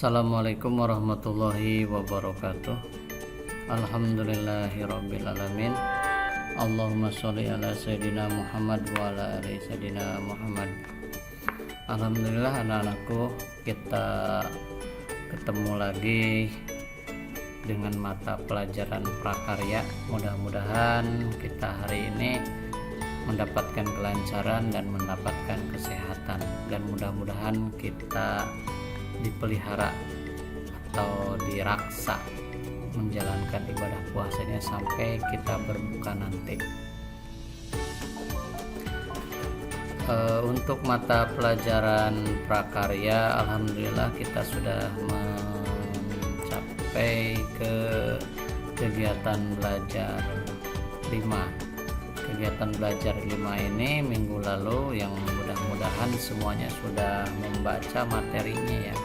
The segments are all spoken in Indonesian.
Assalamualaikum warahmatullahi wabarakatuh. Alhamdulillahirrabbilalamin. Allahumma sholli ala Sayyidina Muhammad wa ala ali Sayyidina Muhammad. Alhamdulillah anak-anakku, kita ketemu lagi dengan mata pelajaran prakarya. Mudah-mudahan kita hari ini mendapatkan kelancaran dan mendapatkan kesehatan, dan mudah-mudahan kita dipelihara atau diraksa menjalankan ibadah puasanya sampai kita berbuka nanti. Untuk mata pelajaran prakarya, alhamdulillah kita sudah mencapai ke kegiatan belajar 5. Kegiatan belajar 5 ini minggu lalu, yang mudah-mudahan semuanya sudah membaca materinya ya.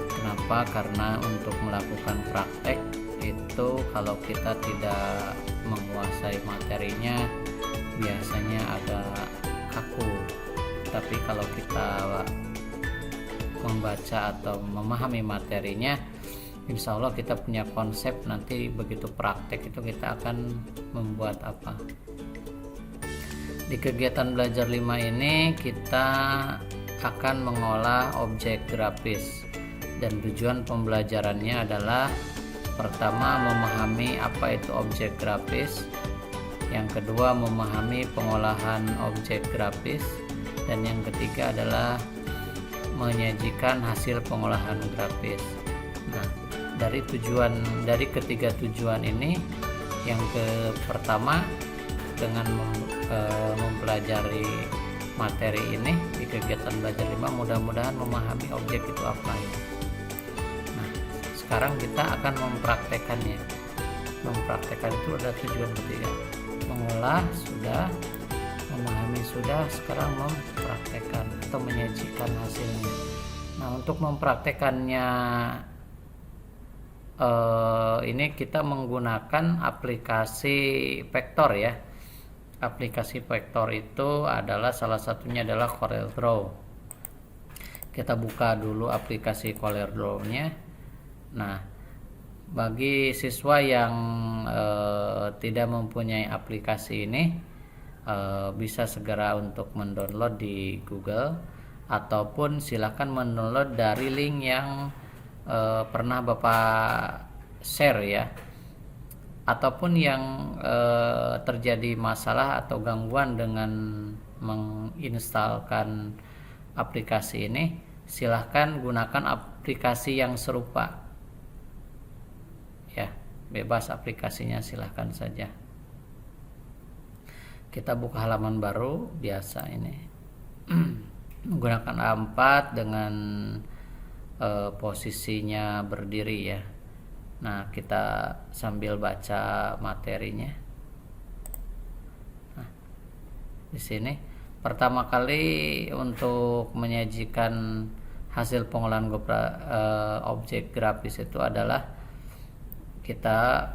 Kenapa? Karena untuk melakukan praktek itu kalau kita tidak menguasai materinya biasanya agak kaku. Tapi kalau kita membaca atau memahami materinya, insya Allah kita punya konsep, nanti begitu praktek itu kita akan membuat apa. Di kegiatan belajar 5 ini kita akan mengolah objek grafis, dan tujuan pembelajarannya adalah pertama memahami apa itu objek grafis, yang kedua memahami pengolahan objek grafis, dan yang ketiga adalah menyajikan hasil pengolahan grafis. Nah, dari ketiga tujuan ini, yang pertama dengan mempelajari materi ini di kegiatan belajar 5, mudah-mudahan memahami objek itu apa ya. Nah, sekarang kita akan mempraktekannya. Mempraktekkan itu ada tujuan ketiga. Mengolah sudah, memahami sudah, sekarang mempraktekkan atau menyajikan hasilnya. Nah, untuk mempraktekannya ini kita menggunakan aplikasi Vector ya. Aplikasi Vector itu adalah salah satunya adalah CorelDRAW. Kita buka dulu aplikasi CorelDRAW-nya. Nah, bagi siswa yang tidak mempunyai aplikasi ini, bisa segera untuk mendownload di Google, ataupun silakan mendownload dari link yang pernah Bapak share ya. Ataupun yang terjadi masalah atau gangguan dengan menginstalkan aplikasi ini, silahkan gunakan aplikasi yang serupa ya, bebas aplikasinya, silahkan saja. Kita buka halaman baru biasa ini menggunakan A4 dengan posisinya berdiri ya. Nah, kita sambil baca materinya. Nah, di sini pertama kali untuk menyajikan hasil pengolahan objek grafis itu adalah kita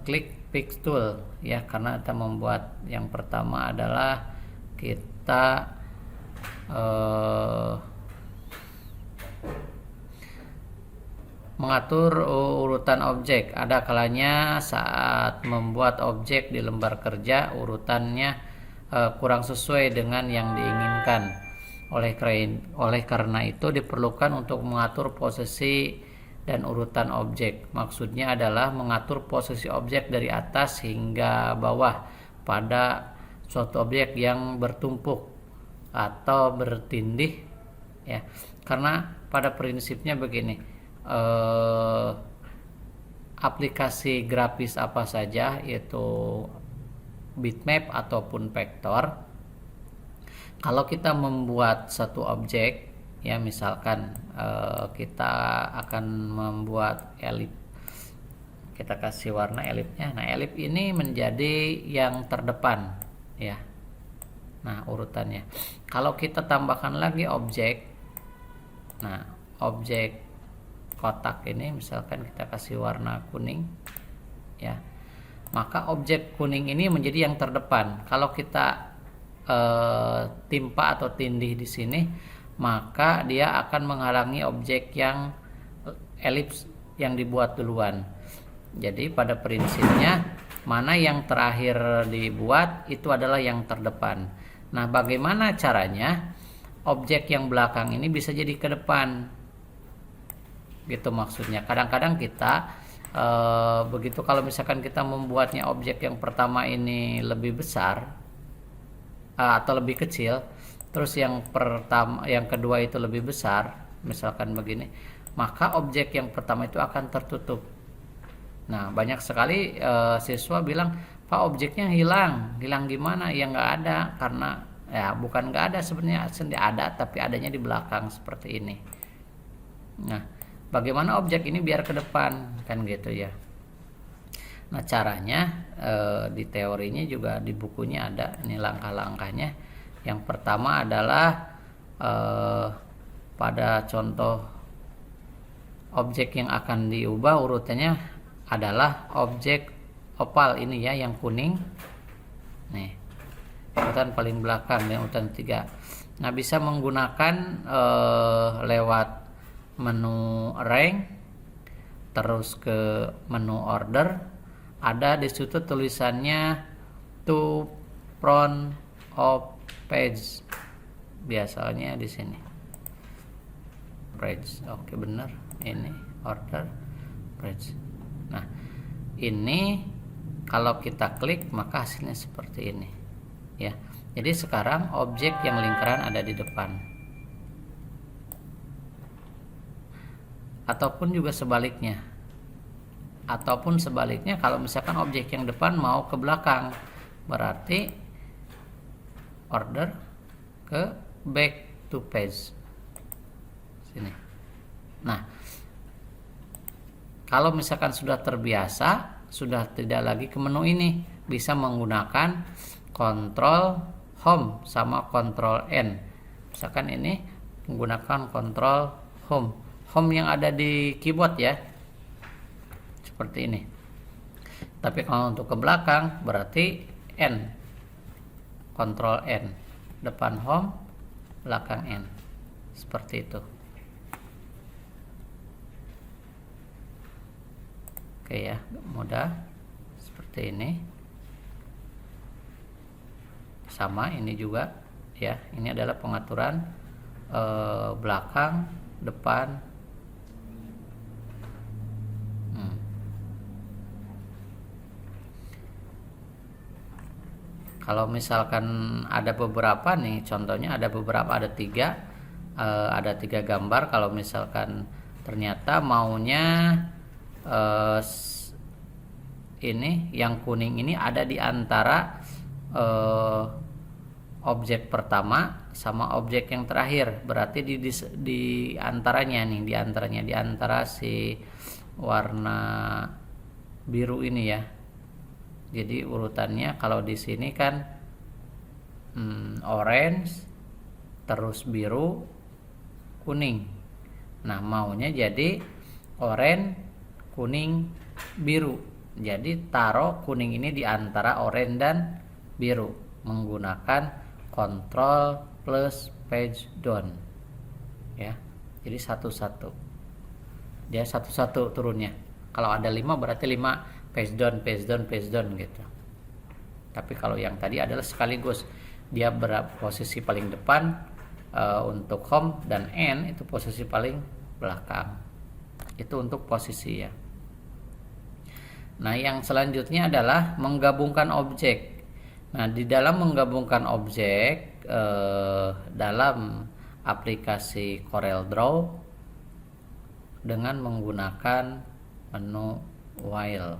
klik Fix Tool ya, karena kita membuat yang pertama adalah kita mengatur urutan objek. Ada kalanya saat membuat objek di lembar kerja urutannya kurang sesuai dengan yang diinginkan. Oleh karena itu diperlukan untuk mengatur posisi dan urutan objek. Maksudnya adalah mengatur posisi objek dari atas hingga bawah pada suatu objek yang bertumpuk atau bertindih ya. Karena pada prinsipnya begini, aplikasi grafis apa saja, yaitu bitmap ataupun vektor, kalau kita membuat satu objek ya, misalkan kita akan membuat elip, kita kasih warna elipnya. Nah, elip ini menjadi yang terdepan ya. Nah, urutannya kalau kita tambahkan lagi objek, nah objek kotak ini misalkan kita kasih warna kuning ya, maka objek kuning ini menjadi yang terdepan. Kalau kita timpa atau tindih di sini, maka dia akan menghalangi objek yang elips yang dibuat duluan. Jadi pada prinsipnya mana yang terakhir dibuat itu adalah yang terdepan. Nah, bagaimana caranya objek yang belakang ini bisa jadi ke depan? Gitu maksudnya. Kadang-kadang kita begitu kalau misalkan kita membuatnya objek yang pertama ini lebih besar atau lebih kecil, terus yang kedua itu lebih besar, misalkan begini, maka objek yang pertama itu akan tertutup. Nah, banyak sekali siswa bilang, Pak, objeknya hilang gimana? Ya nggak ada, karena ya bukan nggak ada sebenarnya, ada tapi adanya di belakang seperti ini. Nah, bagaimana objek ini biar ke depan, kan gitu ya. Nah, caranya di teorinya juga di bukunya ada ini langkah-langkahnya. Yang pertama adalah pada contoh objek yang akan diubah urutannya adalah objek opal ini ya, yang kuning. Nih, urutan paling belakang ya, urutan 3. Nah, bisa menggunakan lewat menu rank, terus ke menu order. Ada di situ tulisannya to front of page, biasanya di sini page. Oke, bener, ini order page. Nah, ini kalau kita klik maka hasilnya seperti ini ya. Jadi sekarang objek yang lingkaran ada di depan, ataupun juga sebaliknya. Ataupun sebaliknya, kalau misalkan objek yang depan mau ke belakang, berarti order ke back to page sini. Nah, kalau misalkan sudah terbiasa, sudah tidak lagi ke menu ini, bisa menggunakan Control Home sama Control N. Misalkan ini menggunakan Control Home, Home yang ada di keyboard ya, seperti ini. Tapi kalau untuk ke belakang berarti N, Control N, depan Home, belakang N, seperti itu. Oke ya, mudah seperti ini. Sama ini juga ya, ini adalah pengaturan belakang, depan. Kalau misalkan ada beberapa nih, contohnya ada 3 gambar. Kalau misalkan ternyata maunya ini yang kuning ini ada di antara objek pertama sama objek yang terakhir, berarti di antaranya nih, di antara si warna biru ini ya. Jadi urutannya kalau di sini kan orange, terus biru, kuning. Nah, maunya jadi orange, kuning, biru. Jadi taruh kuning ini di antara orange dan biru menggunakan Control plus page down. Ya. Jadi satu-satu. Dia satu-satu turunnya. Kalau ada 5 berarti 5 page down gitu. Tapi kalau yang tadi adalah sekaligus, dia posisi paling depan untuk home, dan N itu posisi paling belakang. Itu untuk posisi ya. Nah, yang selanjutnya adalah menggabungkan objek. Nah, di dalam menggabungkan objek dalam aplikasi CorelDRAW dengan menggunakan menu while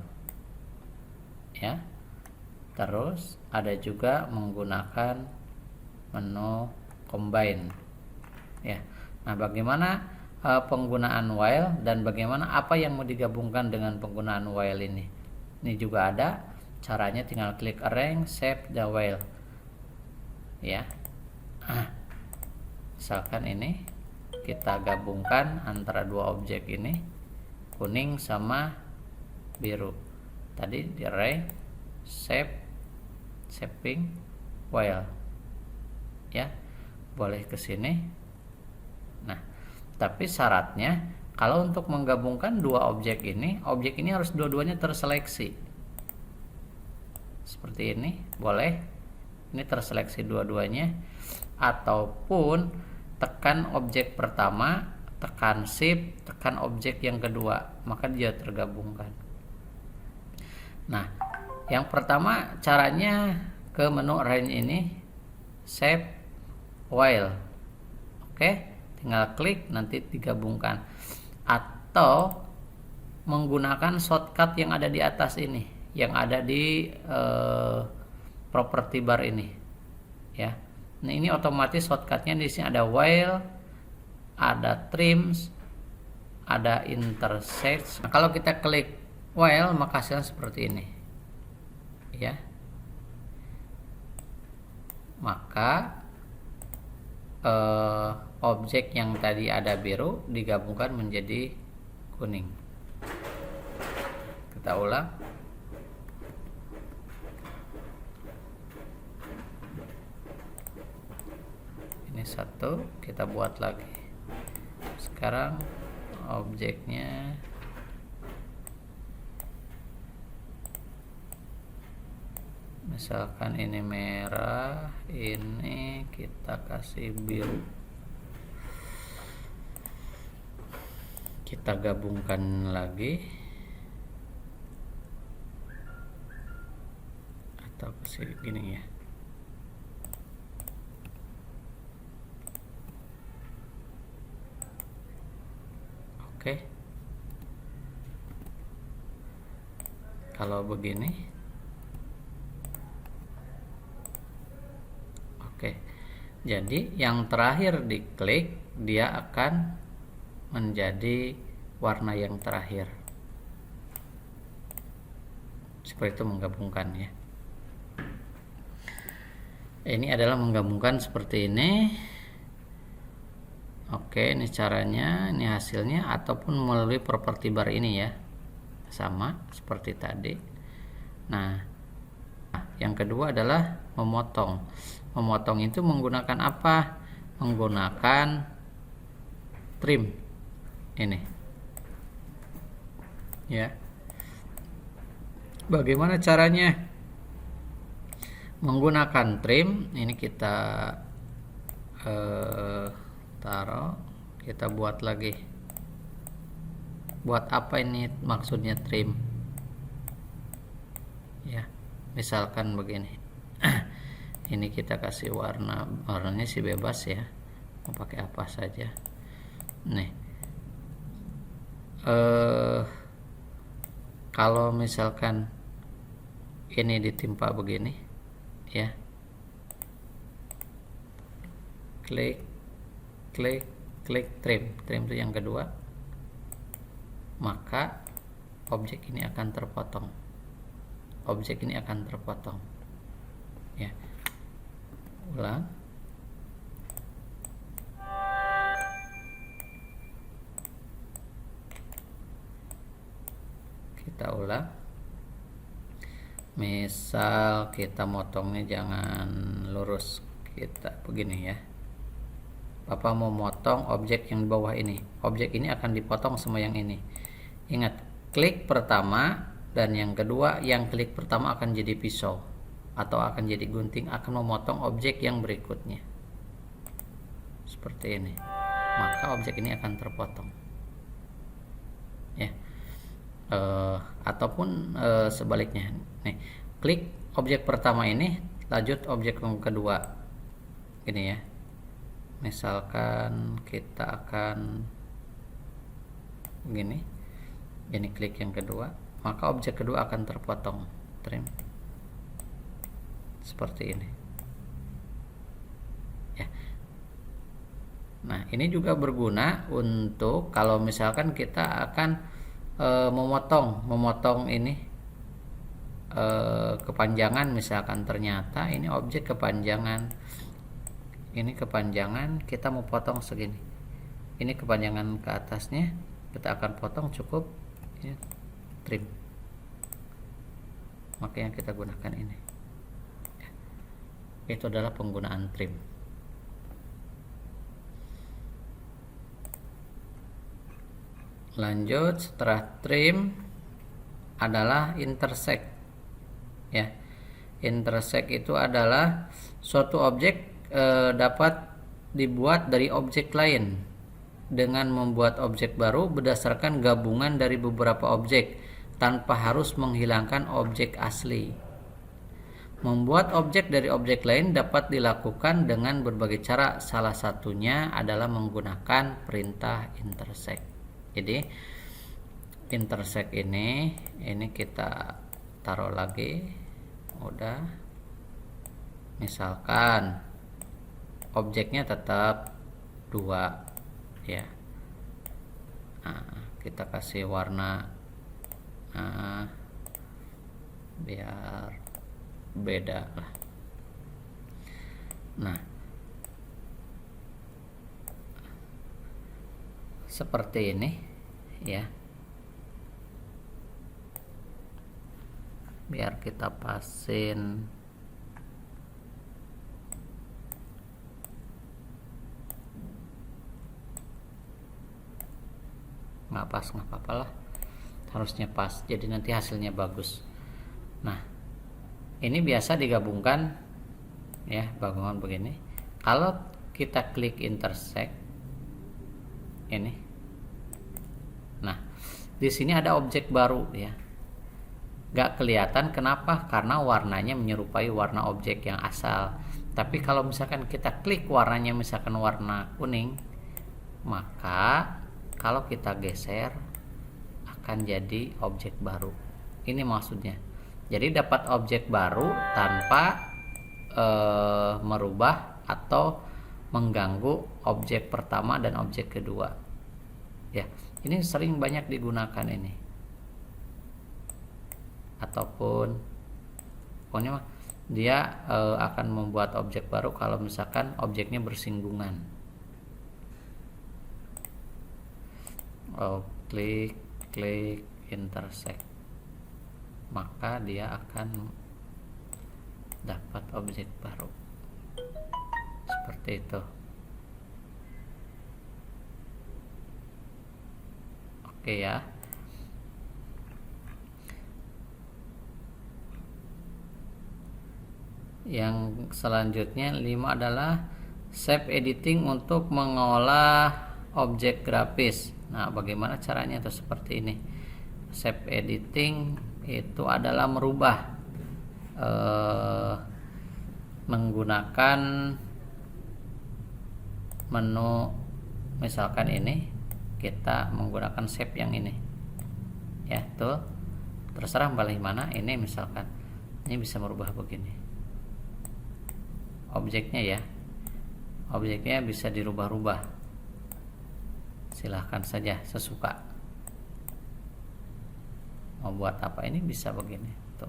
ya. Terus ada juga menggunakan menu combine ya. Nah, bagaimana penggunaan while dan bagaimana apa yang mau digabungkan dengan penggunaan while ini? Ini juga ada caranya, tinggal klik arrange, save the while ya. Misalkan ini kita gabungkan antara dua objek ini, kuning sama biru. Tadi di arrange, save, saving while ya. Boleh ke sini Tapi syaratnya kalau untuk menggabungkan dua objek ini harus dua-duanya terseleksi. Seperti ini, boleh. Ini terseleksi dua-duanya. Ataupun tekan objek pertama, tekan shift, tekan objek yang kedua, maka dia tergabungkan. Nah, yang pertama caranya ke menu range ini, save while. Oke, tinggal klik nanti digabungkan. Atau menggunakan shortcut yang ada di atas ini, yang ada di property bar ini, ya. Nah, ini otomatis shortcutnya di sini ada while, ada trims, ada intersect. Nah, kalau kita klik while maka hasilnya seperti ini, ya. Maka objek yang tadi ada biru digabungkan menjadi kuning. Kita ulang. Ini satu, kita buat lagi. Sekarang objeknya misalkan ini merah, ini kita kasih biru. Kita gabungkan lagi atau kasih gini ya. Oke. Kalau begini, oke. Jadi yang terakhir diklik dia akan menjadi warna yang terakhir. Seperti itu menggabungkan ya. Ini adalah menggabungkan seperti ini. Oke, ini caranya, ini hasilnya, ataupun melalui property bar ini ya. Sama seperti tadi. Nah, yang kedua adalah memotong. Memotong itu menggunakan apa? Menggunakan trim. Ini. Ya. Bagaimana caranya? Menggunakan trim, ini kita taruh, kita buat lagi. Buat apa ini maksudnya trim? Ya, misalkan begini. Ini kita kasih warnanya sih bebas ya, mau pakai apa saja. Nih, kalau misalkan ini ditimpa begini, ya, klik trim itu yang kedua, maka objek ini akan terpotong. Ya, ulang. Kita ulang. Misal kita motongnya jangan lurus, kita begini ya. Bapak mau motong objek yang di bawah ini. Objek ini akan dipotong sama yang ini. Ingat, klik pertama dan yang kedua, yang klik pertama akan jadi pisau atau akan jadi gunting, akan memotong objek yang berikutnya. Seperti ini. Maka objek ini akan terpotong. Ya. Ataupun sebaliknya. Nih, klik objek pertama ini, lanjut objek yang kedua. Gini ya. Misalkan kita akan begini, ini klik yang kedua, maka objek kedua akan terpotong, trim, seperti ini ya. Nah, ini juga berguna untuk kalau misalkan kita akan memotong ini kepanjangan, misalkan ternyata ini objek kepanjangan, ini kepanjangan, kita mau potong segini, ini kepanjangan ke atasnya, kita akan potong cukup ya, trim. Makanya kita gunakan ini. Itu adalah penggunaan trim. Lanjut, setelah trim adalah intersect ya. Intersect itu adalah suatu objek dapat dibuat dari objek lain dengan membuat objek baru berdasarkan gabungan dari beberapa objek tanpa harus menghilangkan objek asli. Membuat objek dari objek lain dapat dilakukan dengan berbagai cara. Salah satunya adalah menggunakan perintah intersect. Jadi intersect ini kita taruh lagi. Udah. Misalkan objeknya tetap 2 ya. Nah, kita kasih warna biar beda lah. Nah, seperti ini ya. Biar kita pasin nggak pas nggak apa-apa lah, harusnya pas, jadi nanti hasilnya bagus. Nah, ini biasa digabungkan ya, gabungan begini. Kalau kita klik intersect ini, nah di sini ada objek baru ya, nggak kelihatan. Kenapa? Karena warnanya menyerupai warna objek yang asal. Tapi kalau misalkan kita klik warnanya misalkan warna kuning, maka kalau kita geser akan jadi objek baru. Ini maksudnya. Jadi dapat objek baru tanpa merubah atau mengganggu objek pertama dan objek kedua. Ya, ini sering banyak digunakan ini. Ataupun pokoknya dia akan membuat objek baru kalau misalkan objeknya bersinggungan. Klik intersect, maka dia akan dapat objek baru seperti itu. Oke ya. Yang selanjutnya 5 adalah shape editing untuk mengolah objek grafis. Nah, bagaimana caranya? Itu seperti ini. Shape editing itu adalah merubah menggunakan menu, misalkan ini kita menggunakan shape yang ini ya, tuh terserah pilih mana. Ini misalkan ini bisa merubah begini objeknya ya, objeknya bisa dirubah-rubah. Silahkan saja sesuka mau buat apa. Ini bisa begini tuh.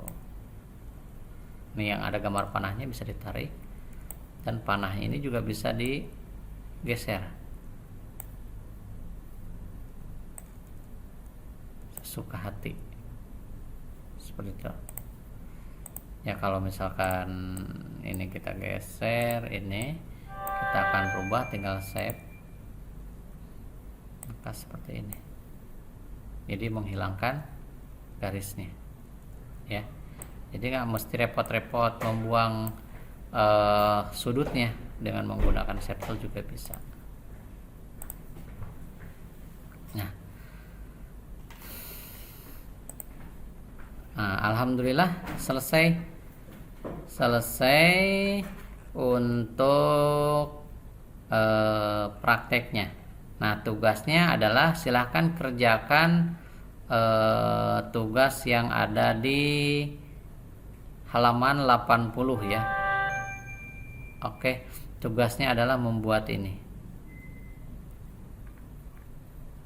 Ini yang ada gambar panahnya bisa ditarik, dan panahnya ini juga bisa digeser sesuka hati seperti itu ya. Kalau misalkan ini kita geser, ini kita akan rubah, tinggal save. Maka seperti ini, jadi menghilangkan garisnya ya. Jadi nggak mesti repot-repot membuang sudutnya, dengan menggunakan shape tool juga bisa. Nah, alhamdulillah selesai untuk prakteknya. Nah, tugasnya adalah silahkan kerjakan tugas yang ada di halaman 80 ya. Oke, tugasnya adalah membuat ini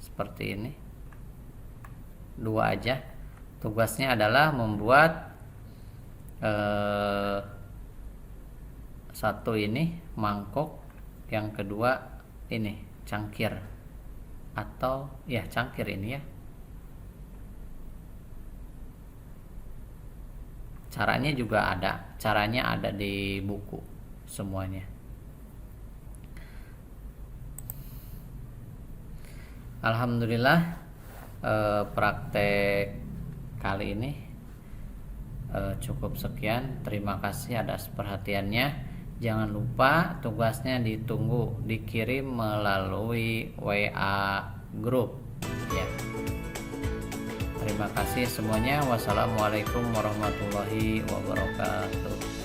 seperti ini, 2 aja. Tugasnya adalah membuat satu ini mangkok, yang kedua ini cangkir, atau ya cangkir ini ya. Caranya juga ada, caranya ada di buku semuanya. Alhamdulillah praktek kali ini. Cukup sekian, terima kasih atas perhatiannya. Jangan lupa tugasnya ditunggu dikirim melalui WA grup ya. Terima kasih semuanya. Wassalamualaikum warahmatullahi wabarakatuh.